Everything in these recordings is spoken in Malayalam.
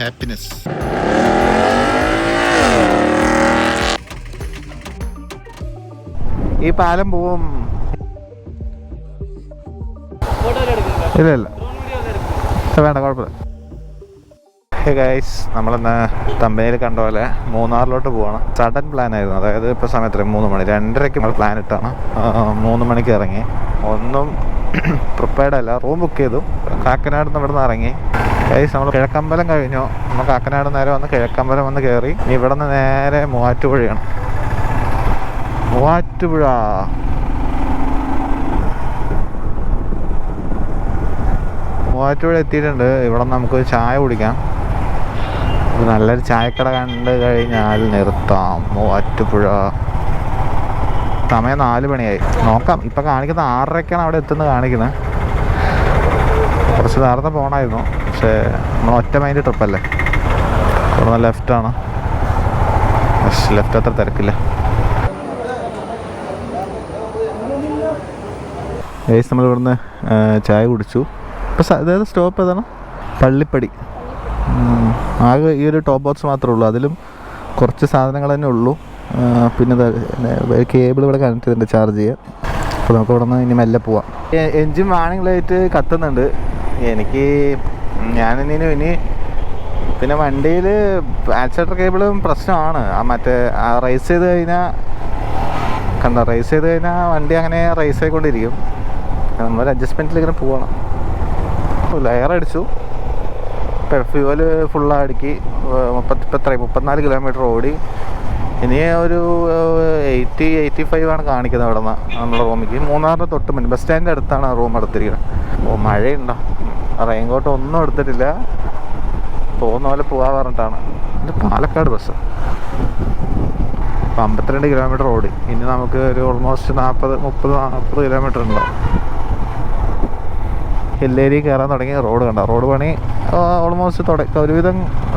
ഹാപ്പിനെസ്. ഈ പാലം പോവും. ഇല്ല ഇല്ല വേണ്ട, കുഴപ്പമില്ല. ഹേ ഗൈസ്, നമ്മളിന്ന് തമ്പനിയിൽ കണ്ട പോലെ മൂന്നാറിലോട്ട് പോവാണ്. സഡൻ പ്ലാൻ ആയിരുന്നു. അതായത് ഇപ്പോൾ സമയത്ത് 3 മണി, 2:30 നമ്മൾ പ്ലാൻ ഇട്ടാണ്. 3 മണിക്ക് ഇറങ്ങി. ഒന്നും പ്രിപ്പയർഡ് അല്ല. റൂം ബുക്ക് ചെയ്തു. കാക്കനാട് നിന്ന് ഇവിടെ നിന്ന് ഇറങ്ങി. ഗൈസ്, നമ്മൾ കിഴക്കമ്പലം കഴിഞ്ഞു. നമ്മൾ കാക്കനാട് നേരെ വന്ന് കിഴക്കമ്പലം വന്ന് കയറി. ഇവിടെ നിന്ന് നേരെ മൂവാറ്റുപുഴയാണ്. മൂവാറ്റുപുഴ എത്തിയിട്ടുണ്ട്. ഇവിടെ നമുക്ക് ചായ കുടിക്കാം. നല്ലൊരു ചായക്കട കണ്ട് കഴിഞ്ഞാൽ നിർത്താം. മൂവാറ്റുപുഴ. സമയം 4 മണിയായി. നോക്കാം. ഇപ്പം കാണിക്കുന്നത് 6:30ക്കാണ് അവിടെ എത്തുന്നത് കാണിക്കുന്നത്. കുറച്ച് നേരത്തെ പോകണമായിരുന്നു, പക്ഷേ നമ്മൾ ഒറ്റ മൈൻഡ് ട്രിപ്പല്ലേ. ഇവിടെ ലെഫ്റ്റാണ്. ലെഫ്റ്റ് അത്ര തിരക്കില്ല. ഗൈസ്, നമ്മളിവിടുന്ന് ചായ കുടിച്ചു. ഇപ്പം അതായത് സ്റ്റോപ്പ് ഏതാണ്? പള്ളിപ്പടി. ആകെ ഈ ഒരു ടോപ്പ് ബോക്സ് മാത്രമേ ഉള്ളൂ. അതിലും കുറച്ച് സാധനങ്ങൾ തന്നെ ഉള്ളൂ. പിന്നെ കേബിൾ ഇവിടെ കണക്ട് ചെയ്തിട്ടുണ്ട് ചാർജ് ചെയ്യാൻ. അപ്പോൾ നമുക്ക് ഇവിടെ നിന്ന് ഇനി മെല്ലെ പോവാം. എൻജിൻ വാണിംഗ് ലൈറ്റ് കത്തുന്നുണ്ട്. ഇനി പിന്നെ വണ്ടിയിൽ ആക്സിലേറ്റർ കേബിളും പ്രശ്നമാണ്. മറ്റേ റൈസ് ചെയ്ത് കഴിഞ്ഞാൽ വണ്ടി അങ്ങനെ റൈസ് ആയിക്കൊണ്ടിരിക്കും. നമ്മളൊരു അഡ്ജസ്റ്റ്മെൻറ്റിൽ ഇങ്ങനെ പോവണം. ലെയർ അടിച്ചു. ഫ്യൂവൽ ഫുള്ളാക്കി 34 കിലോമീറ്റർ ഓടി. ഇനി ഒരു 85 ആണ് കാണിക്കുന്നത് അവിടെ നിന്ന് നമ്മുടെ റൂമിലേക്ക്. മൂന്നാറിൻ്റെ തൊട്ട് മുന്നേ ബസ് സ്റ്റാൻഡിൻ്റെ അടുത്താണ് റൂം എടുത്തിരിക്കുന്നത്. മഴയുണ്ടോ? റെയിൻകോട്ട് ഒന്നും എടുത്തിട്ടില്ല. പോകുന്ന പോലെ പോകാൻ പറഞ്ഞിട്ടാണ്. ഇത് പാലക്കാട് ബസ്. 52 കിലോമീറ്റർ ഓടി. ഇനി നമുക്ക് ഒരു ഓൾമോസ്റ്റ് 40 കിലോമീറ്റർ ഉണ്ടാവും. ഹില്ലേരി കയറാൻ തുടങ്ങി. റോഡ് കണ്ട, റോഡ് പണി ഓൾമോസ്റ്റ് ഒരുവിധം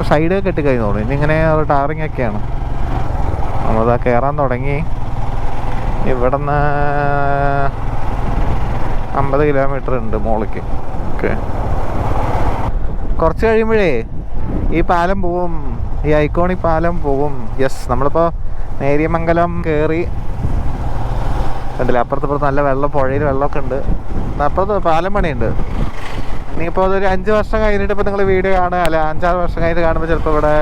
സൈഡ് കെട്ടിക്കഴിഞ്ഞു തോന്നുന്നു. ഇനിയിങ്ങനെ ടാറിങ് ഒക്കെയാണ്. നമ്മളത് കയറാൻ തുടങ്ങി. ഇവിടെ നിന്ന് 50 കിലോമീറ്റർ ഉണ്ട് മുകളിലേക്ക്. ഓക്കെ, കുറച്ച് കഴിയുമ്പോഴേ ഈ പാലം പോവും. ഈ ഐക്കോണിക് പാലം പോവും. യെസ്, നമ്മളിപ്പോൾ നേര്യമംഗലം കയറി. കണ്ടില്ല, അപ്പുറത്ത് നല്ല വെള്ളം, പുഴയിൽ വെള്ളമൊക്കെ ഉണ്ട്. അപ്പുറത്ത് പാലം പണിയുണ്ട്. ഇനിയിപ്പോൾ അതൊരു 5 വർഷം കഴിഞ്ഞിട്ട് ഇപ്പോൾ നിങ്ങൾ വീഡിയോ കാണുക, അല്ല 5-6 വർഷം കഴിഞ്ഞിട്ട് കാണുമ്പോൾ ചിലപ്പോൾ ഇവിടെ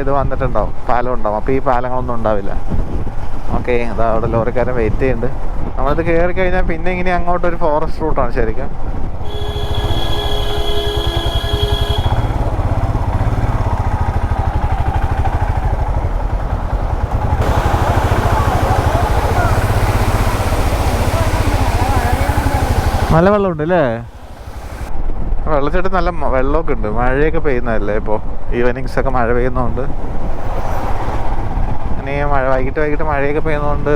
ഇത് വന്നിട്ടുണ്ടാവും, പാലം ഉണ്ടാവും. അപ്പോൾ ഈ പാലങ്ങളൊന്നും ഉണ്ടാവില്ല. ഓക്കെ, അതാ അവിടെ ലോറിക്കാരൻ വെയിറ്റ് ചെയ്യുന്നുണ്ട്. നമ്മളിത് കയറി കഴിഞ്ഞാൽ പിന്നെ ഇങ്ങനെ അങ്ങോട്ടൊരു ഫോറസ്റ്റ് റൂട്ടാണ് ശരിക്കും. നല്ല വെള്ളമുണ്ട് അല്ലേ? വെള്ളച്ചാട്ടം നല്ല വെള്ളമൊക്കെ ഉണ്ട്. മഴയൊക്കെ പെയ്യുന്നതല്ലേ ഇപ്പോൾ, ഈവനിങ്സൊക്കെ മഴ പെയ്യുന്നതുകൊണ്ട്. ഇനി വൈകിട്ട് മഴയൊക്കെ പെയ്യുന്നതുകൊണ്ട്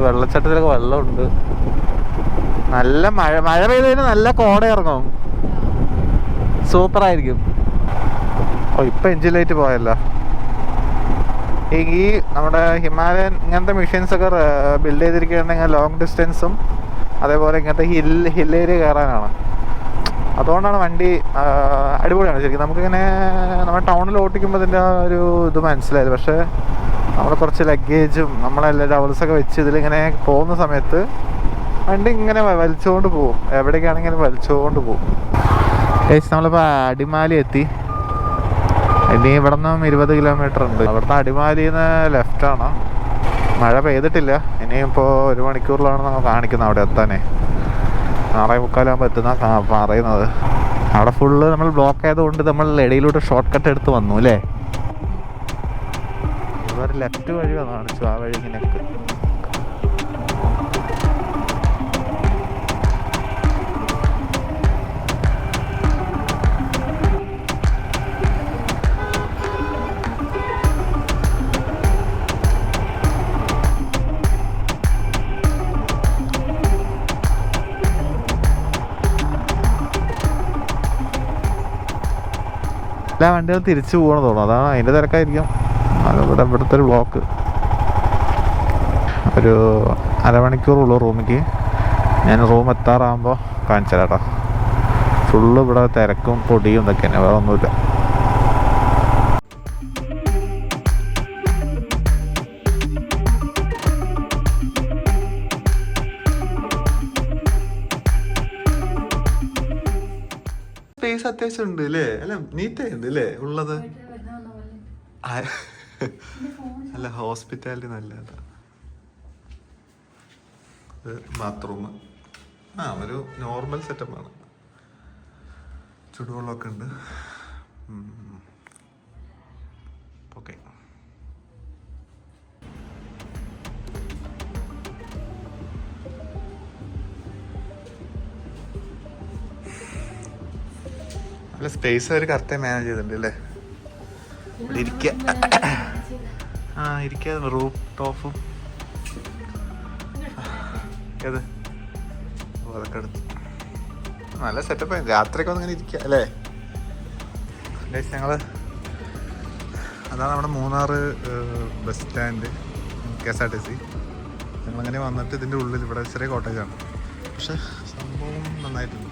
വെള്ളച്ചാട്ടത്തിലൊക്കെ വെള്ളമുണ്ട്. നല്ല മഴ പെയ്തതിന് നല്ല കോട ഇറങ്ങും. സൂപ്പറായിരിക്കും. ഇപ്പം എൻജിൻ ലൈറ്റ് പോയല്ലോ. ഈ നമ്മുടെ ഹിമാലയൻ ഇങ്ങനത്തെ മെഷീൻസൊക്കെ ബിൽഡ് ചെയ്തിരിക്കുകയാണെങ്കിൽ ലോങ് ഡിസ്റ്റൻസും അതേപോലെ ഇങ്ങനത്തെ ഹിൽ ഏരിയ കയറാനാണ്. അതുകൊണ്ടാണ് വണ്ടി അടിപൊളിയാണ് ശരിക്കും. നമുക്കിങ്ങനെ നമ്മൾ ടൗണിൽ ഓട്ടിക്കുമ്പോൾ അതിൻ്റെ ആ ഒരു ഇത് മനസ്സിലായത്. പക്ഷേ നമ്മൾ കുറച്ച് ലഗേജും നമ്മളെല്ലാം ടവൽസൊക്കെ വെച്ച് ഇതിലിങ്ങനെ പോകുന്ന സമയത്ത് വണ്ടി ഇങ്ങനെ വലിച്ചുകൊണ്ട് പോകും. എവിടേക്കാണെങ്കിലും വലിച്ചുകൊണ്ട് പോകും. നമ്മളിപ്പോൾ അടിമാലി എത്തി. ഇനി ഇവിടെ നിന്നും 20 കിലോമീറ്റർ ഉണ്ട്. അവിടുത്തെ അടിമാലിയിൽ നിന്ന് ലെഫ്റ്റാണ്. മഴ പെയ്തിട്ടില്ല. ഇനിയിപ്പോൾ 1 മണിക്കൂറിലാണ് നമ്മൾ കാണിക്കുന്നത് അവിടെ എത്താനേ. 6:45 എത്തുന്ന പറയുന്നത്. അവിടെ ഫുള്ള് നമ്മൾ ബ്ലോക്ക് ആയതുകൊണ്ട് നമ്മൾ ഇടയിലൂടെ ഷോർട്ട് കട്ട് എടുത്ത് വന്നു അല്ലേ. ഇതൊരു ലെഫ്റ്റ് വഴി കാണിച്ചു. ആ വഴി ഇങ്ങനെയൊക്കെ എല്ലാ വണ്ടികൾ തിരിച്ചു പോകണം തോന്നുന്നു. അതാണ് അതിൻ്റെ തിരക്കായിരിക്കും. ഇവിടുത്തെ ഒരു ബ്ലോക്ക്. ഒരു അരമണിക്കൂറുള്ളൂ റൂമിലേക്ക്. ഞാൻ റൂം എത്താറാകുമ്പോൾ കാണിച്ചു തരാം കേട്ടോ. ഫുള്ള് ഇവിടെ തിരക്കും പൊടിയും ഇതൊക്കെ തന്നെ, വേറെ ഒന്നുമില്ല. സ്പേസ് അത്യാവശ്യം ഉണ്ട് അല്ലേ? അല്ല നീറ്റായിട്ടുണ്ട് അല്ലേ ഉള്ളത്? അല്ല ഹോസ്പിറ്റാലിറ്റി നല്ലതാ. ബാത്റൂം ഒരു നോർമൽ സെറ്റപ്പാണ്. ചുടുവെള്ളമൊക്കെ ഉണ്ട്. ഓക്കെ, നല്ല സ്പേസ് അവർ കറക്റ്റായി മാനേജ് ചെയ്തിട്ടുണ്ട് അല്ലേ? ഇവിടെ ഇരിക്കുക റൂഫ് ടോപ്പും ഏത് അതൊക്കെ എടുത്ത് നല്ല സെറ്റപ്പ്. രാത്രിയൊക്കെ വന്നിങ്ങനെ ഇരിക്കുക അല്ലേ? ഞങ്ങൾ അതാണ് നമ്മുടെ മൂന്നാർ ബസ് സ്റ്റാൻഡ് KSRTC. ഞങ്ങളങ്ങനെ വന്നിട്ട് ഇതിൻ്റെ ഉള്ളിൽ ഇവിടെ ചെറിയ കോട്ടേജാണ്, പക്ഷെ സംഭവം നന്നായിട്ടുണ്ട്.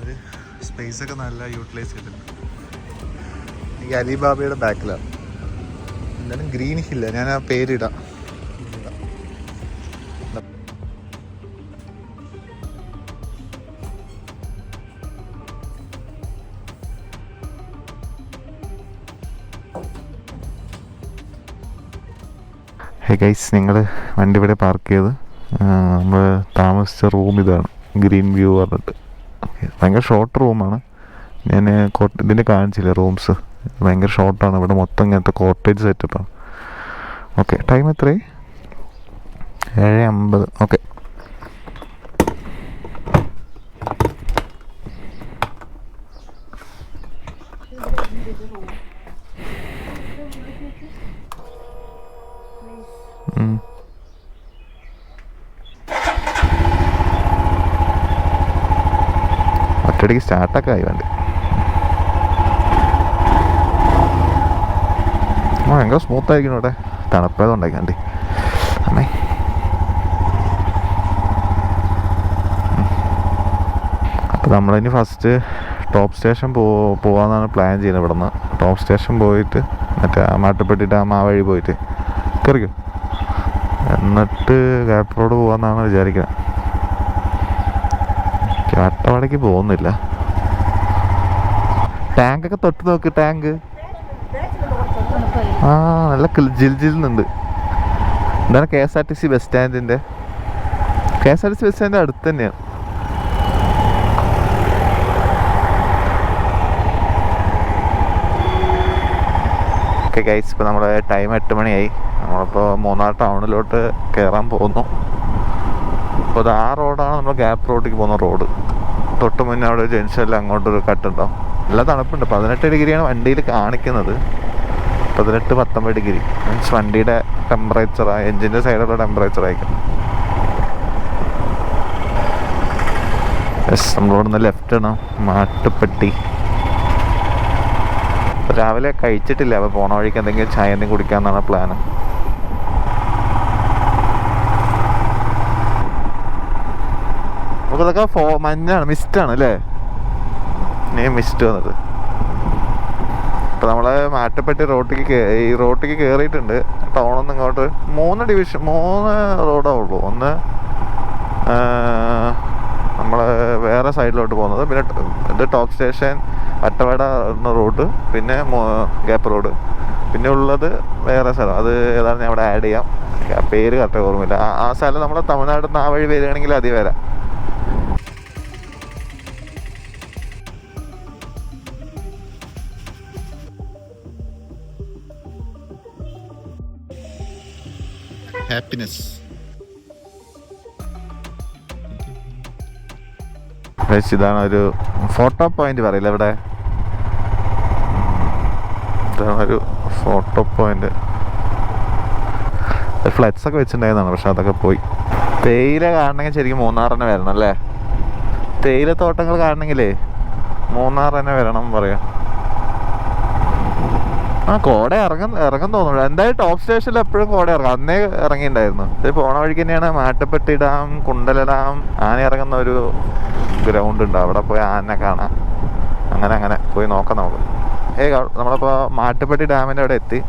ഒരു സ്പേസൊക്കെ നല്ല യൂട്ടിലൈസ് ചെയ്തിട്ടുണ്ട്. ഈ അലിബാബയുടെ ബാക്കിലാണ്. എന്തായാലും ഗ്രീൻ ഹില്ല, ഞാൻ ആ പേരിടാം. ഹേ ഗൈസ്, ഞങ്ങൾ വണ്ടി ഇവിടെ പാർക്ക് ചെയ്ത് നമ്മൾ താമസിച്ച റൂം ഇതാണ്, ഗ്രീൻ വ്യൂ പറഞ്ഞിട്ട്. ഓക്കെ, ഭയങ്കര ഷോർട്ട് റൂമാണ്. ഞാൻ ഇതിൻ്റെ കാണിച്ചില്ല റൂംസ്, ഭയങ്കര ഷോർട്ടാണ്. ഇവിടെ മൊത്തം ഇങ്ങനത്തെ കോട്ടേജ് സെറ്റപ്പാണ്. ഓക്കെ, ടൈം എത്രയായി? 7:50. ഓക്കെ, ഒറ്റയടിക്ക് സ്റ്റാർട്ടൊക്കെ ആയി വണ്ടി. ഭയങ്കര സ്മൂത്തായിരിക്കണം ഇവിടെ, തണുപ്പേതുണ്ടാക്കി വണ്ടി. അമ്മേ, അപ്പോൾ നമ്മളിനി ഫസ്റ്റ് ടോപ്പ് സ്റ്റേഷൻ പോകാമെന്നാണ് പ്ലാൻ ചെയ്യുന്നത്. ഇവിടെ നിന്ന് ടോപ്പ് സ്റ്റേഷൻ പോയിട്ട് മറ്റേ മാട്ടുപ്പെട്ടി ഡാം ആ വഴി പോയിട്ട് കയറിക്കും, എന്നിട്ട് ഗ്യാപ്പ് റോഡ് പോകാമെന്നാണ് വിചാരിക്കുന്നത്. അട്ടവടയ്ക്ക് പോകുന്നില്ല. ടാങ്കൊക്കെ തൊട്ട് നോക്ക്, ടാങ്ക് നല്ല ജിൽജിൽന്നുണ്ട്. ഇതാണ് KSRTC ബസ് സ്റ്റാൻഡിൻ്റെ. KSRTC ബസ് സ്റ്റാൻഡിൻ്റെ അടുത്ത് തന്നെയാണ്. ഓക്കെ ഗൈസ്, ഇപ്പോൾ നമ്മുടെ ടൈം 8 മണിയായി. നമ്മളിപ്പോൾ മൂന്നാർ ടൗണിലോട്ട് കയറാൻ പോകുന്നു. അപ്പോൾ അത് ആ റോഡാണ് നമ്മൾ ഗ്യാപ്പ് റോഡിലേക്ക് പോകുന്ന റോഡ്. തൊട്ട് മുന്നേ അവിടെ ജംഗ്ഷനിൽ അങ്ങോട്ടൊരു കട്ടുണ്ടാവും. നല്ല തണുപ്പുണ്ട്. 18 ഡിഗ്രിയാണ് വണ്ടിയിൽ കാണിക്കുന്നത്. 18-19 ഡിഗ്രി മീൻസ് വണ്ടിയുടെ ടെമ്പറേച്ചറാണ്, എൻജിൻ്റെ സൈഡിലുള്ള ടെമ്പറേച്ചർ ആയിരിക്കും. യെസ്, നമ്മളോട് നിന്ന് ലെഫ്റ്റ് ആണ് മാട്ടുപ്പെട്ടി. രാവിലെ കഴിച്ചിട്ടില്ല, അപ്പോൾ പോണ വഴിക്ക് എന്തെങ്കിലും ചായ എന്തെങ്കിലും കുടിക്കാമെന്നാണ് പ്ലാന്. നമുക്കിതൊക്കെ മഞ്ഞാണ്, മിസ്റ്റാണ് അല്ലേ? മിസ്റ്റ് വന്നത്. ഇപ്പം നമ്മൾ മാട്ടുപ്പെട്ടി ഈ റോട്ടിലേക്ക് കയറിയിട്ടുണ്ട്. ടൗണിൽ നിന്ന് ഇങ്ങോട്ട് 3 റോഡേ ഉള്ളൂ. ഒന്ന് നമ്മൾ വേറെ സൈഡിലോട്ട് പോകുന്നത്, പിന്നെ ഇത് ടോപ്പ് സ്റ്റേഷൻ വട്ടവട എന്ന റോഡ്, പിന്നെ ഗ്യാപ്പ് റോഡ്, പിന്നെ ഉള്ളത് വേറെ സ്ഥലം. അത് ഏതാണ് ഞാൻ അവിടെ ആഡ് ചെയ്യാം, പേര് കറക്റ്റ് ഓർമ്മയില്ല. ആ സ്ഥലം നമ്മുടെ തമിഴ്നാട്ടിൽ നിന്ന് ആ വഴി വരികയാണെങ്കിൽ അതിൽ വരാം. ഹാപ്പിനെസ്. ഇതാണ് ഒരു ഫോട്ടോ പോയിന്റ് പറയില്ല ഇവിടെ. ഇതാണ് ഒരു ഫോട്ടോ പോയിന്റ്. ഫ്ലെക്സ് ഒക്കെ വെച്ചിട്ടുണ്ടായിരുന്നാണ്, പക്ഷെ അതൊക്കെ പോയി. തേയില കാണണമെങ്കിൽ ശരിക്കും മൂന്നാർ തന്നെ വരണം അല്ലേ? തേയില തോട്ടങ്ങൾ കാണണമെങ്കിലേ മൂന്നാർ തന്നെ വരണം പറയാം. കോട ഇറങ്ങാൻ തോന്നുന്നു. എന്തായാലും ടോപ്പ് സ്റ്റേഷനിൽ എപ്പോഴും കോട ഇറങ്ങാം. അന്നേ ഇറങ്ങിയിട്ടുണ്ടായിരുന്നു. ഇത് പോണ വഴിക്ക് തന്നെയാണ് മാട്ടുപ്പെട്ടി ഡാം, കുണ്ടല ഡാം, ആന ഇറങ്ങുന്ന ഒരു ഗ്രൗണ്ട് ഉണ്ട്. അവിടെ പോയി ആന കാണാം. അങ്ങനെ പോയി നോക്കാം നമുക്ക്. നമ്മളിപ്പോൾ മാട്ടുപ്പെട്ടി ഡാമിൻ്റെ അവിടെ എത്തി.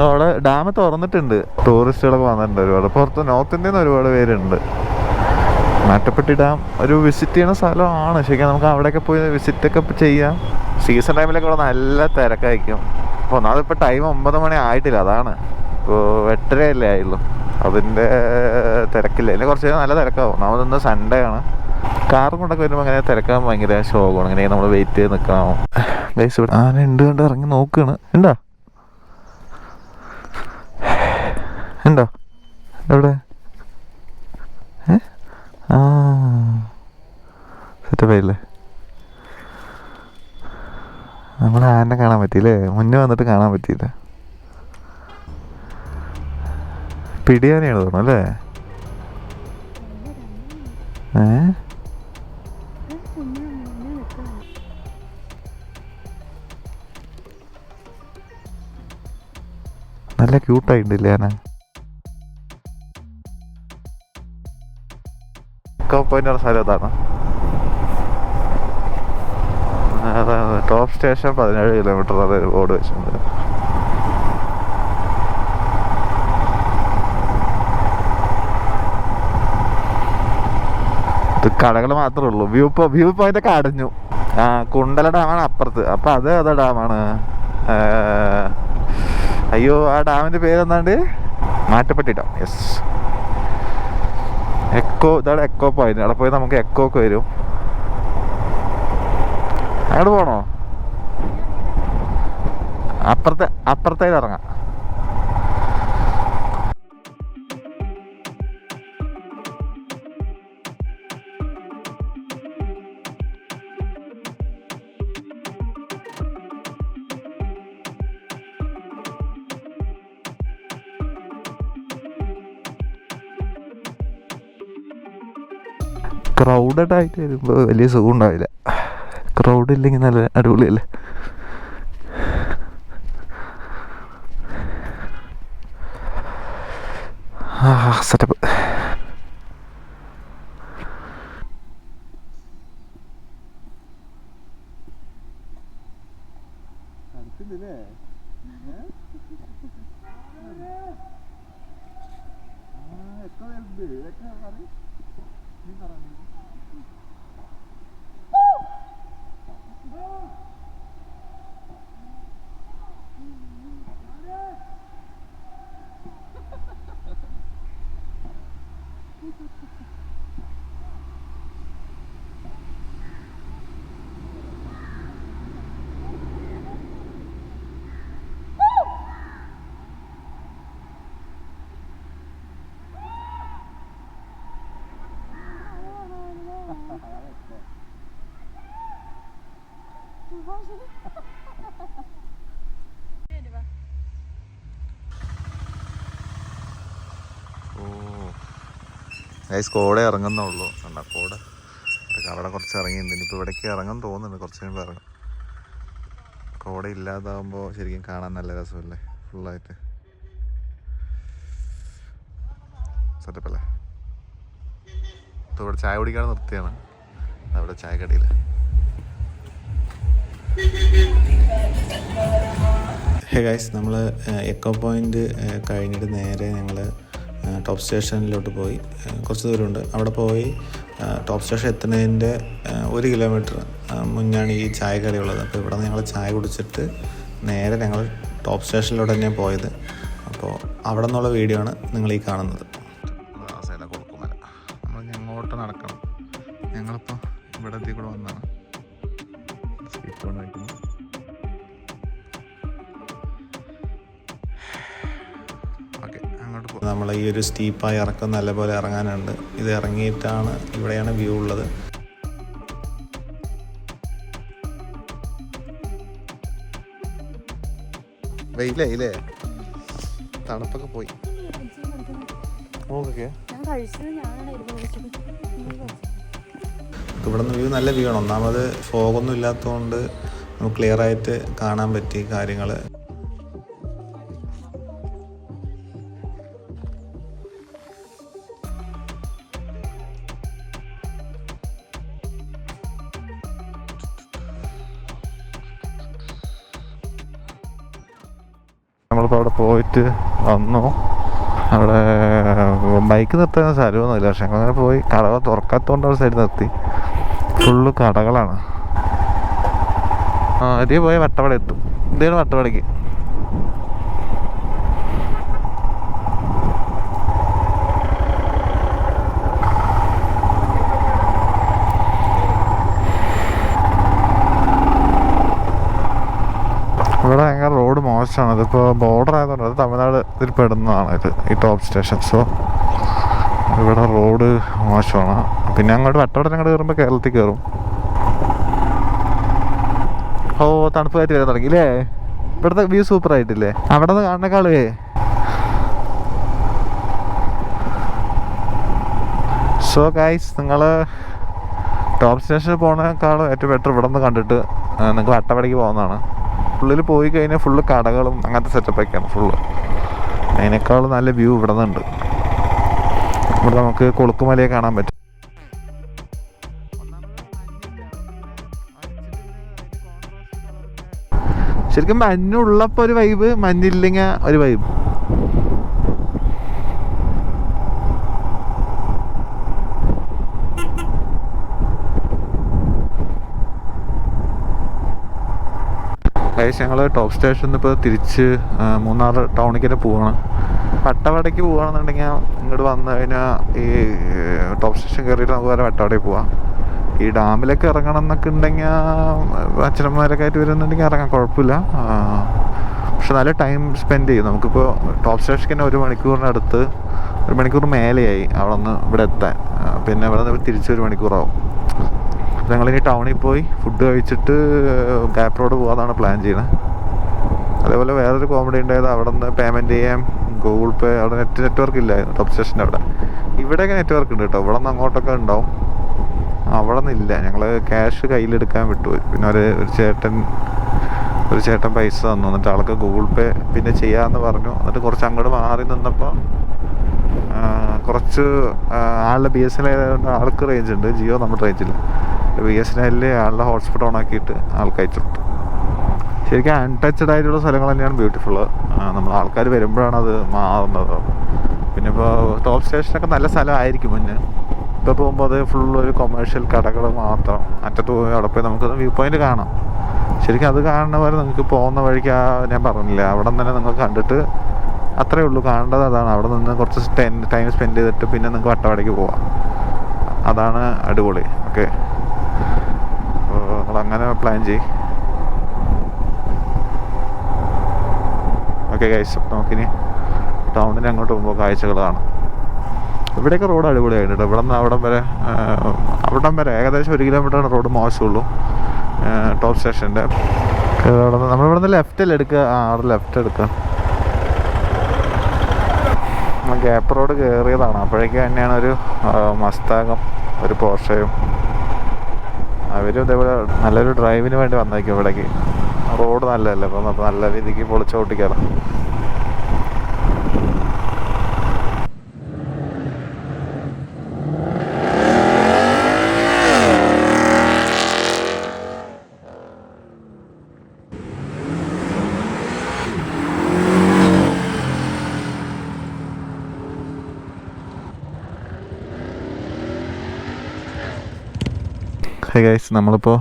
അവിടെ ഡാം തുറന്നിട്ടുണ്ട്. ടൂറിസ്റ്റുകളൊക്കെ വന്നിട്ടുണ്ട് ഒരുപാട്. പുറത്ത് നോർത്ത് ഇന്ത്യയിൽ നിന്ന് ഒരുപാട് പേരുണ്ട്. മാറ്റപ്പെട്ടി ഡാം ഒരു വിസിറ്റ് ചെയ്യുന്ന സ്ഥലമാണ്. ശരിക്കും നമുക്ക് അവിടെയൊക്കെ പോയി വിസിറ്റൊക്കെ ചെയ്യാം. സീസൺ ടൈമിലൊക്കെ ഇവിടെ നല്ല തിരക്കായിരിക്കും. അപ്പോൾ ഒന്നാമതിപ്പോൾ ടൈം 9 മണി ആയിട്ടില്ല, അതാണ്. ഇപ്പോൾ 8:30 ആയുള്ളൂ. അതിൻ്റെ തിരക്കില്ല. ഇതിന് കുറച്ച് നല്ല തിരക്കാവും. ഒന്നാമതൊന്ന് സൺഡേ ആണ്. കാറും കൊണ്ടൊക്കെ വരുമ്പോൾ അങ്ങനെ തിരക്കാൻ ഭയങ്കര ശോകമാണ്. ഇങ്ങനെ നമ്മൾ വെയിറ്റ് ചെയ്ത് നിൽക്കണം. ഗൈസ് ഇവിടെ ആന ഉണ്ട് കണ്ട് ഇറങ്ങി നോക്കുകയാണ്. ഉണ്ടോ ഉണ്ടോ എവിടെ? ആ സെറ്റപ്പായില്ലേ. നമ്മളെ ആനെ കാണാൻ പറ്റിയില്ലേ? മുന്നേ വന്നിട്ട് കാണാൻ പറ്റിയില്ല. പിടിയാനയാണ് തോന്നുന്നു അല്ലേ? നല്ല ക്യൂട്ടായിട്ടുണ്ടല്ലേ ആന. പോയിന്റ് സ്ഥലം അതാണ്. അതാണ് ടോപ്പ് സ്റ്റേഷൻ. 17 കിലോമീറ്റർ അത് ബോർഡ് വെച്ചിട്ടുണ്ട്. ഇത് കടകൾ മാത്രമേ ഉള്ളൂ. വ്യൂ പോയിന്റ് ഒക്കെ അടഞ്ഞു. ആ കുണ്ടല ഡാമാണ് അപ്പുറത്ത്. അപ്പൊ അതാ ഡാമാണ്. അയ്യോ ആ ഡാമിന്റെ പേരെന്താണ്ട്? മാറ്റപ്പെട്ടി ഡാം. യെസ്. ഇതാണ് എക്കോ പോയിന്റ്. അവിടെ പോയി നമുക്ക് എക്കോ ഒക്കെ വരും. അങ്ങോട്ട് പോണോ? അപ്പുറത്തേക്ക് ഇറങ്ങാം. ക്രൗഡഡ് ആയിട്ട് വരുമ്പോൾ വലിയ സുഖം ഉണ്ടാവില്ല. ക്രൗഡ് ഇല്ലെങ്കിൽ നല്ല അടിപൊളിയല്ലേ. സെറ്റപ്പ്. കോട ഇറങ്ങുന്നുള്ളൂ. കണ്ട കോട അവിടെ കുറച്ച് ഇറങ്ങിയിട്ടുണ്ട്. ഇനിയിപ്പോൾ ഇവിടേക്ക് ഇറങ്ങാൻ തോന്നുന്നുണ്ട്. കുറച്ച് കഴിയുമ്പോൾ ഇറങ്ങും. കോട ഇല്ലാതാകുമ്പോൾ ശരിക്കും കാണാൻ നല്ല രസമല്ലേ, ഫുള്ളായിട്ട്. സെറ്റപ്പല്ലേ. ഇപ്പോൾ ഇവിടെ ചായ കുടിക്കാൻ നിർത്തിയാണ്. അവിടെ ചായക്കടയിൽ. ഹേ ഗൈസ്, നമ്മൾ എക്കോ പോയിൻ്റ് കഴിഞ്ഞിട്ട് നേരെ ഞങ്ങൾ ടോപ്പ് സ്റ്റേഷനിലോട്ട് പോയി. കുറച്ച് ദൂരമുണ്ട്. അവിടെ പോയി ടോപ്പ് സ്റ്റേഷൻ എത്തുന്നതിൻ്റെ 1 കിലോമീറ്റർ മുന്നാണ് ഈ ചായ കടയുള്ളത്. അപ്പോൾ ഇവിടെ നിന്ന് ഞങ്ങൾ ചായ കുടിച്ചിട്ട് നേരെ ഞങ്ങൾ ടോപ്പ് സ്റ്റേഷനിലോട്ട് തന്നെയാണ് പോയത്. അപ്പോൾ അവിടെ നിന്നുള്ള വീഡിയോ ആണ് നിങ്ങൾ ഈ കാണുന്നത്. കൊടുക്കുമല്ല നമ്മൾ ഞങ്ങോട്ട് നടക്കണം. ഞങ്ങളിപ്പോൾ ഇവിടെ എത്തി കൂടെ വന്നതാണ്. നമ്മൾ ഈ ഒരു സ്റ്റീപ്പായി ഇറക്കം നല്ലപോലെ ഇറങ്ങാനുണ്ട്. ഇത് ഇറങ്ങിയിട്ടാണ് ഇവിടെയാണ് വ്യൂ ഉള്ളത്. വെയിലേ തണുപ്പൊക്കെ പോയി. ഇവിടെ നിന്ന് വ്യൂ നല്ല വ്യൂ ആണ്. ഒന്നാമത് ഫോഗൊന്നും ഇല്ലാത്തതുകൊണ്ട് നമുക്ക് ക്ലിയർ ആയിട്ട് കാണാൻ പറ്റി കാര്യങ്ങൾ. നമ്മളിപ്പോൾ അവിടെ പോയിട്ട് വന്നു. അവിടെ ബൈക്ക് നിർത്താൻ സ്ഥലമൊന്നുമില്ല. പക്ഷെ അങ്ങനെ പോയി കടകൾ തുറക്കാത്തതുകൊണ്ട് ഒരു സൈഡ് നിർത്തി. ഫുള്ള് കടകളാണ്. ഇതിൽ പോയി വട്ടവട എത്തും. ഇതാണ് വട്ടവടയ്ക്ക്. ഇവിടെ ഭയങ്കര റോഡ് മോശമാണ്. ഇതിപ്പോൾ ബോർഡർ ആയതുകൊണ്ട് അത് തമിഴ്നാട് ഇതിൽ പെടുന്നതാണ് ഇത്, ഈ ടോപ്പ് സ്റ്റേഷൻ. സോ ഇവിടെ റോഡ് മോശമാണ്. പിന്നെ അങ്ങോട്ട് വട്ടവട അങ്ങോട്ട് കയറുമ്പോൾ കേരളത്തിൽ കയറും. ഓ, തണുപ്പ് കാറ്റ് വരാൻ തുടങ്ങി അല്ലേ? ഇവിടുത്തെ വ്യൂ സൂപ്പർ ആയിട്ടില്ലേ? അവിടെ നിന്ന് കാണുന്നേക്കാളേ. സോ ഗൈസ്, നിങ്ങൾ ടോപ്പ് സ്റ്റേഷനിൽ പോകുന്നതിനേക്കാളും ഏറ്റവും ബെറ്റർ ഇവിടെ നിന്ന് കണ്ടിട്ട് നിങ്ങൾക്ക് വട്ടവടയ്ക്ക് പോകുന്നതാണ്. ഉള്ളിൽ പോയി കഴിഞ്ഞാൽ ഫുള്ള് കടകളും അങ്ങനത്തെ സെറ്റപ്പൊക്കെയാണ് ഫുള്ള്. അതിനേക്കാളും നല്ല വ്യൂ ഇവിടെ നിന്നുണ്ട്. ഇവിടെ നമുക്ക് കൊളുക്കുമലയെ കാണാൻ പറ്റും. ശരിക്കും മഞ്ഞുള്ളപ്പോൾ ഒരു വൈബ്, മഞ്ഞില്ലെങ്കിൽ ഒരു വൈബ്. ഞങ്ങൾ ടോപ്പ് സ്റ്റേഷനിൽ ഇപ്പോൾ തിരിച്ച് മൂന്നാർ ടൗണിലേക്ക് തന്നെ പോവാണ്. വട്ടവടയ്ക്ക് പോവുകയാണെന്നുണ്ടെങ്കിൽ ഇങ്ങോട്ട് വന്നു കഴിഞ്ഞാൽ ഈ ടോപ്പ് സ്റ്റേഷൻ കയറിയിട്ട് നമുക്ക് വേറെ വട്ടവടയിൽ പോവാം. ഈ ഡാമിലൊക്കെ ഇറങ്ങണം എന്നൊക്കെ ഉണ്ടെങ്കിൽ അച്ഛനമ്മമാരൊക്കെ ആയിട്ട് വരുന്നുണ്ടെങ്കിൽ ഇറങ്ങാൻ കുഴപ്പമില്ല. പക്ഷെ നല്ല ടൈം സ്പെൻഡ് ചെയ്യും. നമുക്കിപ്പോൾ ടോപ്പ് സ്റ്റേഷനിൽ തന്നെ 1 മണിക്കൂറിനടുത്ത്, 1 മണിക്കൂർ മേലെയായി അവിടെ നിന്ന് ഇവിടെ എത്താൻ. പിന്നെ ഇവിടെ നിന്ന് തിരിച്ച് 1 മണിക്കൂറാവും. ഞങ്ങളിനി ടൗണിൽ പോയി ഫുഡ് കഴിച്ചിട്ട് ഗ്യാപ്പ് റോഡ് പോകാനാണ് പ്ലാൻ ചെയ്യുന്നത്. അതേപോലെ വേറൊരു കോമഡി ഉണ്ടായത്, അവിടെ നിന്ന് പേയ്മെൻറ്റ് ചെയ്യാൻ ഗൂഗിൾ പേ, അവിടെ നെറ്റ്വർക്ക് ഇല്ലായിരുന്നു ടോപ്പ് സ്റ്റേഷൻ്റെ അവിടെ. ഇവിടെയൊക്കെ നെറ്റ്വർക്ക് ഉണ്ട് കേട്ടോ. ഇവിടെ നിന്ന് അങ്ങോട്ടൊക്കെ ഉണ്ടാവും, അവിടെ നിന്നില്ല. ഞങ്ങൾ ക്യാഷ് കയ്യിലെടുക്കാൻ വിട്ടുപോയി. പിന്നെ ഒരു ചേട്ടൻ പൈസ തന്നു. എന്നിട്ട് ആൾക്ക് ഗൂഗിൾ പേ പിന്നെ ചെയ്യാമെന്ന് പറഞ്ഞു. എന്നിട്ട് കുറച്ച് അങ്ങോട്ട് മാറി നിന്നപ്പോൾ കുറച്ച് ആളുടെ BSNL ആയതുകൊണ്ട് ആൾക്ക് റേഞ്ച് ഉണ്ട്, ജിയോ നമ്മുടെ റേഞ്ചില്ല. BSNL ആളുടെ ഹോട്ട്സ്പോട്ട് ഓൺ ആക്കിയിട്ട് ആൾക്ക് അയച്ചു വിട്ടു. ശരിക്കും അൺടച്ചഡ് ആയിട്ടുള്ള സ്ഥലങ്ങൾ തന്നെയാണ് ബ്യൂട്ടിഫുള്ള്. നമ്മൾ ആൾക്കാർ വരുമ്പോഴാണ് അത് മാറുന്നത്. പിന്നെ ഇപ്പോൾ ടോപ്പ് സ്റ്റേഷനൊക്കെ നല്ല സ്ഥലമായിരിക്കും മുന്നേ. ഇപ്പോൾ പോകുമ്പോൾ അത് ഫുൾ ഒരു കൊമേഴ്ഷ്യൽ കടകൾ മാത്രം. അറ്റത്ത് പോയി അവിടെ പോയി നമുക്ക് വ്യൂ പോയിന്റ് കാണാം. ശരിക്കും അത് കാണുന്ന പോലെ നിങ്ങൾക്ക് പോകുന്ന വഴിക്ക് ഞാൻ പറഞ്ഞില്ല, അവിടെ നിന്ന് തന്നെ നിങ്ങൾ കണ്ടിട്ട് അത്രയേ ഉള്ളൂ. കാണേണ്ടത് അതാണ്. അവിടെ നിന്ന് കുറച്ച് ടൈം സ്പെൻഡ് ചെയ്തിട്ട് പിന്നെ നിങ്ങൾക്ക് വട്ടവടയ്ക്ക് പോവാം. അതാണ് അടിപൊളി. ഓക്കെ, നമ്മളങ്ങനെ പ്ലാൻ ചെയ്യും. ഓക്കെ ഗൈസ്, അപ്പോൾ നമുക്കിനി ടൗണിന് അങ്ങോട്ട് പോകുമ്പോൾ കാഴ്ചകൾ കാണാം. ഇവിടെയൊക്കെ റോഡ് അടിപൊളിയായിട്ട് കേട്ടോ. ഇവിടെ നിന്ന് അവിടം വരെ ഏകദേശം 1 കിലോമീറ്ററാണ് റോഡ് മോശമുള്ളൂ ടോപ്പ് സ്റ്റേഷൻ്റെ. നമ്മളിവിടെ നിന്ന് ലെഫ്റ്റല്ലേ എടുക്കുക? അവിടെ ലെഫ്റ്റ് എടുക്കുക. ഗ്യാപ്പ് റോഡ് കയറിയതാണ്. അപ്പോഴേക്കും തന്നെയാണ് ഒരു മസ്താഗും ഒരു പോർഷയും അവരും ഇതേപോലെ നല്ലൊരു ഡ്രൈവിന് വേണ്ടി വന്നേക്കും ഇവിടേക്ക്. റോഡ് നല്ലതല്ലേ, അപ്പം അപ്പോൾ നല്ല രീതിക്ക് പൊളിച്ച് ഓട്ടിക്കാറ്. ഗൈസ്, നമ്മളിപ്പോൾ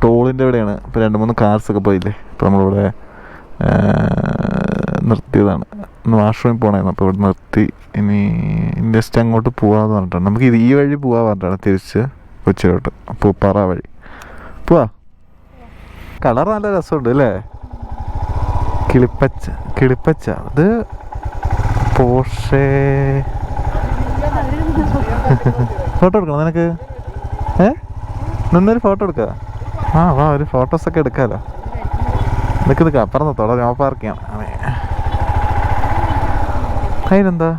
ടോളിൻ്റെ ഇവിടെയാണ്. ഇപ്പോൾ 2-3 കാർസൊക്കെ പോയില്ലേ. ഇപ്പോൾ നമ്മളിവിടെ നിർത്തിയതാണ്. വാഷ്റൂമിൽ പോകണമായിരുന്നു. അപ്പോൾ ഇവിടെ നിർത്തി. ഇനി ജസ്റ്റ് അങ്ങോട്ട് പോകാമെന്ന് പറഞ്ഞിട്ടാണ്. നമുക്ക് ഈ വഴി പോകാൻ പറഞ്ഞിട്ടാണ്, തിരിച്ച് കൊച്ചിയിലോട്ട് പൂപ്പാറ വഴി പോവാ. കളർ നല്ല രസമുണ്ട് അല്ലേ? കിളിപ്പച്ച അത് പോർഷേ. ഫോട്ടോ എടുക്കണം നിനക്ക്? നിന്നൊരു ഫോട്ടോ എടുക്കുക. വാ, ഒരു ഫോട്ടോസൊക്കെ എടുക്കാമല്ലോ. നിൽക്ക് അപ്പുറം തൊടാ, നോ പാർക്കിയാണ്. അതിനെന്താ?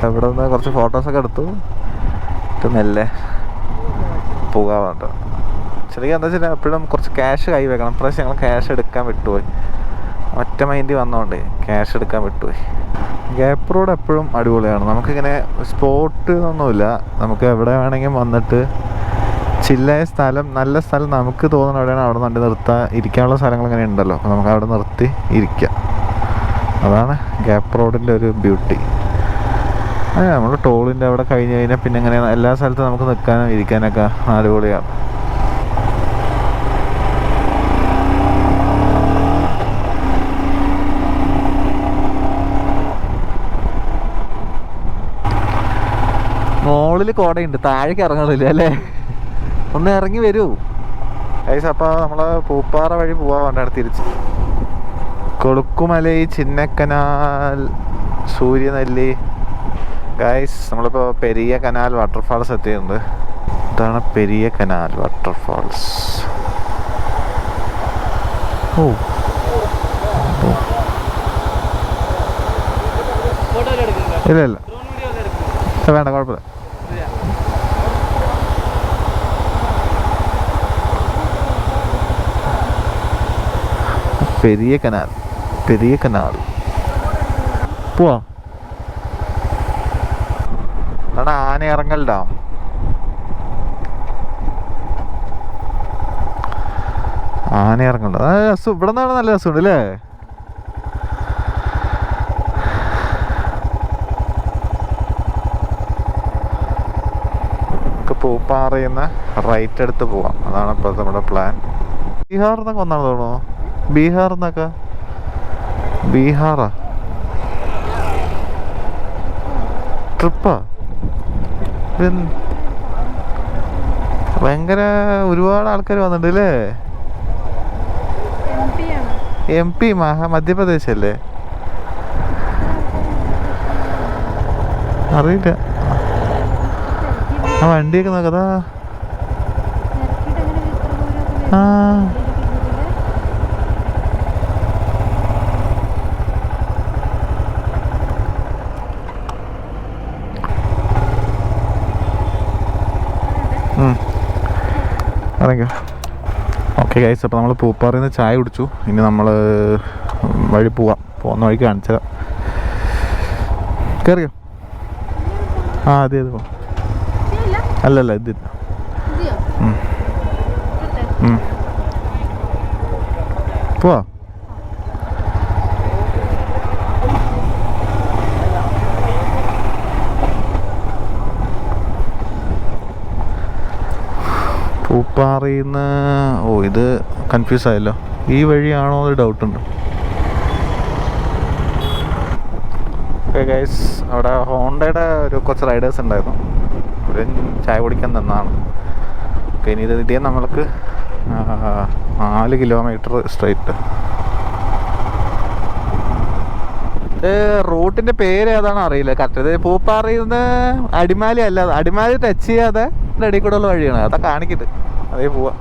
ഇവിടെ നിന്ന് കുറച്ച് ഫോട്ടോസൊക്കെ എടുത്തു. മെല്ലെ പോകാറുണ്ട്. ശരിക്കും എന്താ വെച്ചാൽ എപ്പോഴും കുറച്ച് ക്യാഷ് കൈ വെക്കണം. പ്രാവശ്യം ഞങ്ങൾ ക്യാഷ് എടുക്കാൻ വിട്ടുപോയി. ഒറ്റ മൈൻഡ് വന്നോണ്ടേ ക്യാഷ് എടുക്കാൻ വിട്ടുപോയി. ഗ്യാപ്പ് റോഡ് എപ്പോഴും അടിപൊളിയാണ്. നമുക്കിങ്ങനെ സ്പോട്ട് ഒന്നുമില്ല. നമുക്ക് എവിടെ വേണമെങ്കിലും വന്നിട്ട് ചില്ലായ സ്ഥലം, നല്ല സ്ഥലം നമുക്ക് തോന്നുന്ന എവിടെയാണ് അവിടെ വണ്ടി നിർത്താൻ ഇരിക്കാനുള്ള സ്ഥലങ്ങൾ ഇങ്ങനെ ഉണ്ടല്ലോ. അപ്പോൾ നമുക്ക് അവിടെ നിർത്തി ഇരിക്കാം. അതാണ് ഗ്യാപ്പ് റോഡിൻ്റെ ഒരു ബ്യൂട്ടി. അതെ, നമ്മൾ ടോളിൻ്റെ അവിടെ കഴിഞ്ഞ് കഴിഞ്ഞാൽ പിന്നെ ഇങ്ങനെ എല്ലാ സ്ഥലത്തും നമുക്ക് നിൽക്കാനും ഇരിക്കാനൊക്കെ അടിപൊളിയാണ്. മുകളിൽ കോടയുണ്ട്, താഴേക്ക് ഇറങ്ങണില്ല അല്ലേ? ഒന്ന് ഇറങ്ങി വരൂ ഗൈസ്. അപ്പോൾ നമ്മൾ പൂപ്പാറ വഴി പോവാൻ വേണ്ടിയാണ് തിരിച്ച്. കൊളുക്കുമലൈ, ചിന്നക്കനാൽ, സൂര്യനെല്ലി ഗൈസ്. നമ്മളിപ്പോൾ പെരിയ കനാൽ വാട്ടർഫാൾസ് എത്തിയിട്ടുണ്ട്. ഇതാണ് പെരിയ കനാൽ വാട്ടർഫാൾസ്. ഓ ഇല്ല ഇല്ല വേണ്ട, കുഴപ്പമില്ല. പെരിയ കനാൽ, പെരിയ കനാൽ പോവാ. അതാണ് ആനയിറങ്ങൽ ഡാം. ആനയിറങ്ങൽ ഡാം രസം. ഇവിടെ നിന്നാണ് നല്ല രസമുണ്ട് അല്ലേ? പൂപ്പാറയിൽ നിന്ന് റൈറ്റ് എടുത്ത് പോവാം. അതാണ് ഇപ്പോൾ നമ്മുടെ പ്ലാൻ. ബീഹാറിൽ നിന്നൊക്കെ ഒന്നാണ് തോന്നുന്നു. ബീഹാറിൽ നിന്നൊക്കെ. ബീഹാറാ ട്രിപ്പാ? ഭയങ്കര ഒരുപാട് ആൾക്കാർ വന്നിട്ടുണ്ട് അല്ലേ? MP മധ്യപ്രദേശ് അല്ലേ? അറിയില്ല. ആ വണ്ടിയൊക്കെ നോക്കതാ. ആ ഇറങ്ങിയോ? ഓക്കെ ഗൈസ്, അപ്പോൾ നമ്മൾ പൂപ്പാറയിൽ നിന്ന് ചായ കുടിച്ചു. ഇനി നമ്മൾ വഴി പോവാം. പോകുന്ന വഴിക്ക് കാണിച്ചത്. കയറിയോ? ആ അതെ അതെ പോവാം. അല്ലല്ല ഇത് പോവാ. പൂപ്പാറയിൽ നിന്ന്. ഓ ഇത് കൺഫ്യൂസ് ആയല്ലോ. ഈ വഴിയാണോ എന്ന് ഡൗട്ടുണ്ട്. ഓക്കെ ഗൈസ്, അവിടെ ഹോണ്ടയുടെ കുറച്ച് റൈഡേഴ്സ് ഉണ്ടായിരുന്നു. അവർ ചായ കുടിക്കാൻ തന്നാണ്. ഓക്കെ, ഇനി ഇത് കിട്ടിയാൽ നമ്മൾക്ക് 4 കിലോമീറ്റർ സ്ട്രെയിറ്റ്. റൂട്ടിൻ്റെ പേര് ഏതാണെന്ന് അറിയില്ല കറക്റ്റ്. ഇത് പൂപ്പാറയിൽ നിന്ന് അടിമാലി അല്ല, അടിമാലി ടച്ച് ചെയ്യാതെ ഇടയിൽ കൂടെ ഉള്ള വഴിയാണ്. അതാ കാണിക്കിട്ട് അതേ പോവാം.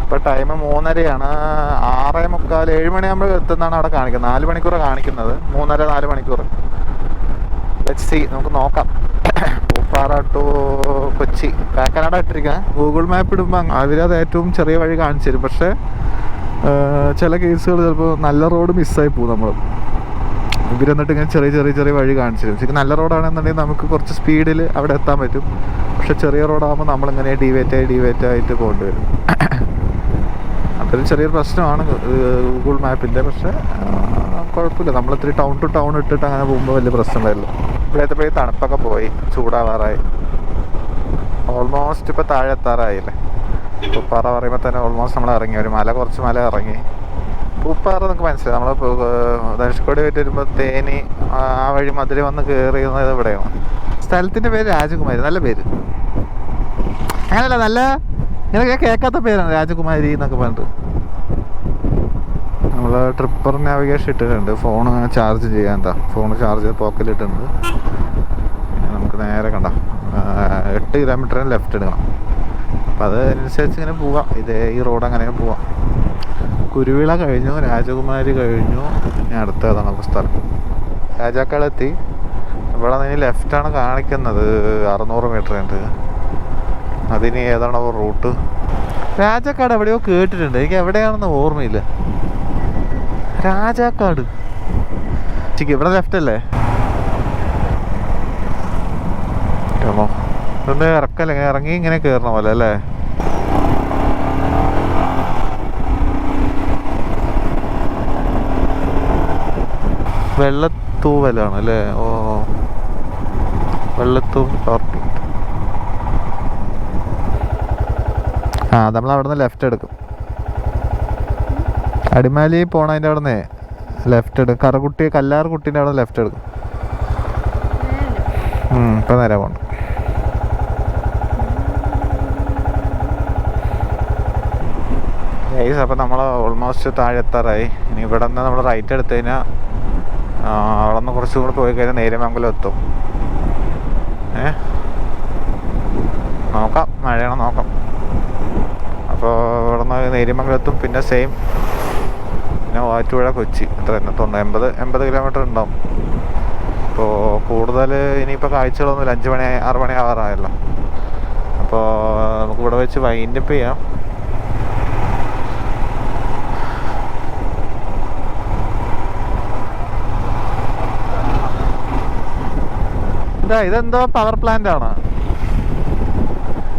ഇപ്പോൾ ടൈം 3:30 6:45 7 മണിയാകുമ്പോൾ എത്തുന്നതാണ് അവിടെ കാണിക്കുന്നത്. 4 മണിക്കൂർ കാണിക്കുന്നത്. 3:30 4 മണിക്കൂർ. ലെറ്റ്സ് സീ, നമുക്ക് നോക്കാം. പൂപ്പാറ ടു കൊച്ചി കാക്കനാട് ഇട്ടിരിക്കുക. ഗൂഗിൾ മാപ്പ് ഇടുമ്പോൾ അവരത് ഏറ്റവും ചെറിയ വഴി കാണിച്ചു തരും. പക്ഷേ ചില കേസുകൾ ചിലപ്പോൾ നല്ല റോഡ് മിസ്സായി പോകും. നമ്മൾ ഇവരെന്നിട്ട് ഇങ്ങനെ ചെറിയ ചെറിയ ചെറിയ വഴി കാണിച്ചു തരും. ശരിക്കും നല്ല റോഡാണെന്നുണ്ടെങ്കിൽ നമുക്ക് കുറച്ച് സ്പീഡിൽ അവിടെ എത്താൻ പറ്റും. പക്ഷെ ചെറിയ റോഡാകുമ്പോൾ നമ്മളിങ്ങനെ ഡിവേറ്റ് ആയിട്ട് പോകേണ്ടി വരും. അതൊരു ചെറിയൊരു പ്രശ്നമാണ് ഗൂഗിൾ മാപ്പിൻ്റെ. പക്ഷേ കുഴപ്പമില്ല, നമ്മളിത്തിരി ടൗൺ ടു ടൗൺ ഇട്ടിട്ട് അങ്ങനെ പോകുമ്പോൾ വലിയ പ്രശ്നമില്ലല്ലോ. ഇവിടത്തെ തണുപ്പൊക്കെ പോയി, ചൂടാവാറായി. ഓൾമോസ്റ്റ് ഇപ്പോൾ താഴെ എത്താറായില്ലേ. പൂപ്പാറ പറയുമ്പോൾ തന്നെ ഓൾമോസ്റ്റ് നമ്മൾ ഇറങ്ങി. ഒരു കുറച്ച് മല ഇറങ്ങി. പൂപ്പാറ നമുക്ക് മനസ്സിലായി. നമ്മൾ ധനുഷ്കോടി പോയിട്ട് വരുമ്പോൾ തേനി ആ വഴി മധുര വന്ന് കയറിയുന്നത് ഇവിടെയാണ്. സ്ഥലത്തിൻ്റെ പേര് രാജകുമാരി. നല്ല പേര്. അങ്ങനല്ല, നല്ല ഇങ്ങനെ കേൾക്കാത്ത പേരാണ് രാജകുമാരി എന്നൊക്കെ പറഞ്ഞിട്ട്. നമ്മൾ ട്രിപ്പർ നാവിഗേഷൻ ഇട്ടിട്ടുണ്ട്. ഫോൺ ചാർജ് ചെയ്യാൻ. എന്താ ഫോൺ ചാർജ് ചെയ്ത് പോക്കറ്റിലിട്ടുണ്ട്. നമുക്ക് നേരെ കണ്ട 8 കിലോമീറ്ററിന് ലെഫ്റ്റ് എടുക്കണം. അപ്പം അതനുസരിച്ച് ഇങ്ങനെ പോവാം. ഈ റോഡ് അങ്ങനെ പോവാം. കുരുവിള കഴിഞ്ഞു, രാജകുമാരി കഴിഞ്ഞു. ഇനി അടുത്തതാണ് നമുക്ക് സ്ഥലം. രാജാക്കാടെത്തി. ഇവിടെ നിന്ന് ലെഫ്റ്റാണ് കാണിക്കുന്നത്. 600 മീറ്റർ ഉണ്ട്. അതിന് ഏതാണോ റൂട്ട്? രാജാക്കാട് എവിടെയോ കേട്ടിട്ടുണ്ട്, എനിക്ക് എവിടെയാണെന്ന് ഓർമ്മയില്ല. രാജാക്കാട് ഇവിടെ ലെഫ്റ്റ് അല്ലേ? ഇതൊന്ന് ഇറക്കല്ലേ, ഇറങ്ങി ഇങ്ങനെ കയറണ പോലെ അല്ലേ? വെള്ളത്തൂവലാണ് അല്ലേ? ഓ, വെള്ളത്തൂവൽ പാർട്ടി. ആ, നമ്മൾ അവിടെ നിന്ന് ലെഫ്റ്റ് എടുക്കും. അടിമാലി പോണതിൻ്റെ അവിടെ നിന്ന് ലെഫ്റ്റ് എടുക്കും. കറുകുട്ടി കല്ലാർ കുട്ടീൻ്റെ അവിടെ നിന്ന് ലെഫ്റ്റ് എടുക്കും. ഇപ്പം നേരെ പോകണം. ഗൈസ്, അപ്പം നമ്മൾ ഓൾമോസ്റ്റ് താഴെ എത്താറായി. ഇനി ഇവിടെ നിന്ന് നമ്മൾ റൈറ്റ് എടുത്തു കഴിഞ്ഞാൽ അവിടെ നിന്ന് കുറച്ചും കൂടെ പോയി കഴിഞ്ഞാൽ നേര്യമംഗലം എത്തും. നോക്കാം, മഴയാണോ നോക്കാം. അപ്പോൾ ഇവിടെ നിന്ന് നേര്യമംഗലം എത്തും. പിന്നെ സെയിം പിന്നെ വാറ്റുപുഴ കൊച്ചി എത്ര തന്നെ 80 കിലോമീറ്റർ ഉണ്ടാവും. അപ്പോൾ കൂടുതൽ ഇനിയിപ്പോൾ കാഴ്ചകളൊന്നുമില്ല. 5 മണി 6 മണി ആവാറായല്ലോ. അപ്പോൾ നമുക്ക് ഇവിടെ വെച്ച് വൈൻഡപ്പ് ചെയ്യാം. ഇതെന്തോ പവർ പ്ലാന്റ് ആണ്.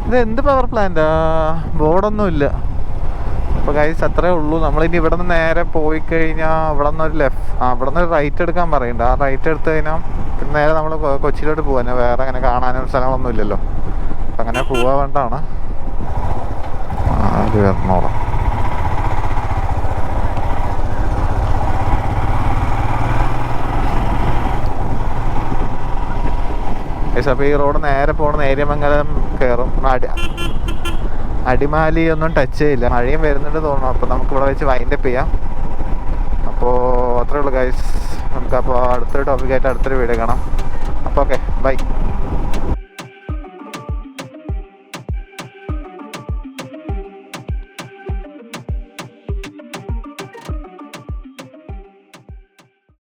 ഇതെന്ത് പവർ പ്ലാന്റാ? ബോർഡൊന്നും ഇല്ല. അപ്പോൾ ഗൈസ് അത്രേ ഉള്ളൂ. നമ്മളിനി ഇവിടെ നിന്ന് നേരെ പോയി കഴിഞ്ഞാൽ ഇവിടെ നിന്ന് ഒരു ഇവിടെ നിന്ന് റൈറ്റ് എടുക്കാൻ പറയുന്നുണ്ട്. ആ റൈറ്റ് എടുത്തു കഴിഞ്ഞാൽ പിന്നെ നേരെ നമ്മൾ കൊച്ചിയിലോട്ട് പോകാൻ. വേറെ അങ്ങനെ കാണാനും സ്ഥലങ്ങളൊന്നും ഇല്ലല്ലോ. അപ്പം അങ്ങനെ പോവാൻ വേണ്ടാണ്. അത് വരണോളാം. അപ്പോൾ ഈ റോഡ് നേരെ പോകണം നേര്യമംഗലം കയറും. അടിമാലി ഒന്നും ടച്ച് ചെയ്യില്ല. മഴയും വരുന്നുണ്ട് തോന്നുന്നു. അപ്പോൾ നമുക്കിവിടെ വെച്ച് വൈൻഡപ്പ് ചെയ്യാം. അപ്പോൾ അത്രേ ഉള്ളൂ ഗൈസ്. നമുക്കപ്പോൾ അടുത്തൊരു ടോപ്പിക്കായിട്ട് അടുത്തൊരു വീഡിയോ കാണാം. അപ്പോൾ ഓക്കെ, ബൈ.